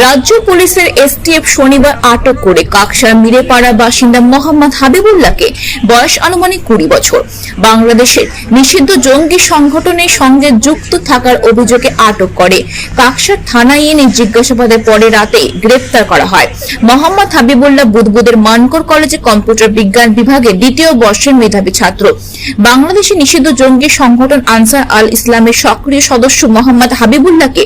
রাজ্য পুলিশের এসটিএফ শনিবার আটক করে কাকসার মিরেপাড়া বাসিন্দা মোহাম্মদ হাবিবুল্লাহকে, বয়স আনুমানিক 20 বছর, বাংলাদেশের নিষিদ্ধ জঙ্গি সংগঠনের সঙ্গে যুক্ত থাকার অভিযোগে আটক করে কাকসার থানায় এনে জিজ্ঞাসাবাদের পরে রাতে গ্রেফতার করা হয়। মোহাম্মদ হাবিবুল্লাহ বুদবুদের মানকর কলেজে কম্পিউটার বিজ্ঞান বিভাগে 2য় বর্ষের মেধাবী ছাত্র। বাংলাদেশের নিষিদ্ধ জঙ্গি সংগঠন আনসার আল ইসলামের সক্রিয় সদস্য মোহাম্মদ হাবিবুল্লাহকে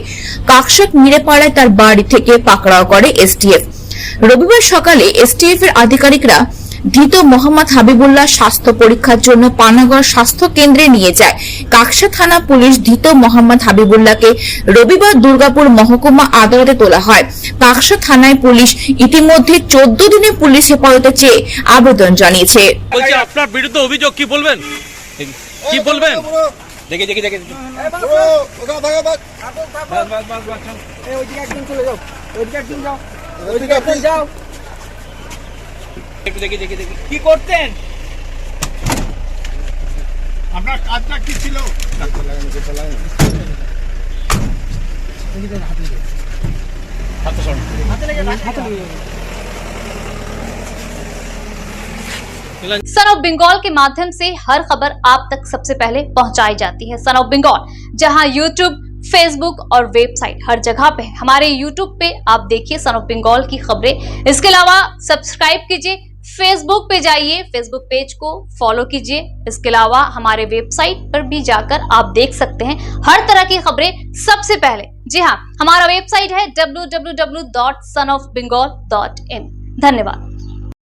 কাকসার মিরেপাড়ায় তার বাড়ি থেকে পাকড়াও করে এসটিএফ। রবিবার সকালে এসটিএফ এর আধিকারিকরা ধৃত মোহাম্মদ হাবিবুল্লাহ স্বাস্থ্য পরীক্ষার জন্য পানাগড় স্বাস্থ্য কেন্দ্রে নিয়ে যায়। কাকসা থানা পুলিশ ধৃত মোহাম্মদ হাবিবুল্লাহকে রবিবার দুর্গাপুর মহকুমা আদালতে তোলা হয়। কাকসা থানায় পুলিশ ইতিমধ্যে 14 দিনের পুলিশ হেফাজতে চেয়ে আবেদন জানিয়েছে। আপনার বিরুদ্ধে অভিযোগ কি বলবেন? কি বলবেন? দেখে কি করতেন? আপনার কাজটা কি ছিল? सन ऑफ बंगाल के माध्यम से हर खबर आप तक सबसे पहले पहुंचाई जाती है। सन ऑफ बंगाल जहां यूट्यूब, फेसबुक और वेबसाइट हर जगह पे है। हमारे यूट्यूब पे आप देखिए सन ऑफ बंगाल की खबरें। इसके अलावा सब्सक्राइब कीजिए, फेसबुक पे जाइए, फेसबुक पेज को फॉलो कीजिए। इसके अलावा हमारे वेबसाइट पर भी जाकर आप देख सकते हैं हर तरह की खबरें सबसे पहले। जी हाँ, हमारा वेबसाइट है www.sonofbengal.in। धन्यवाद।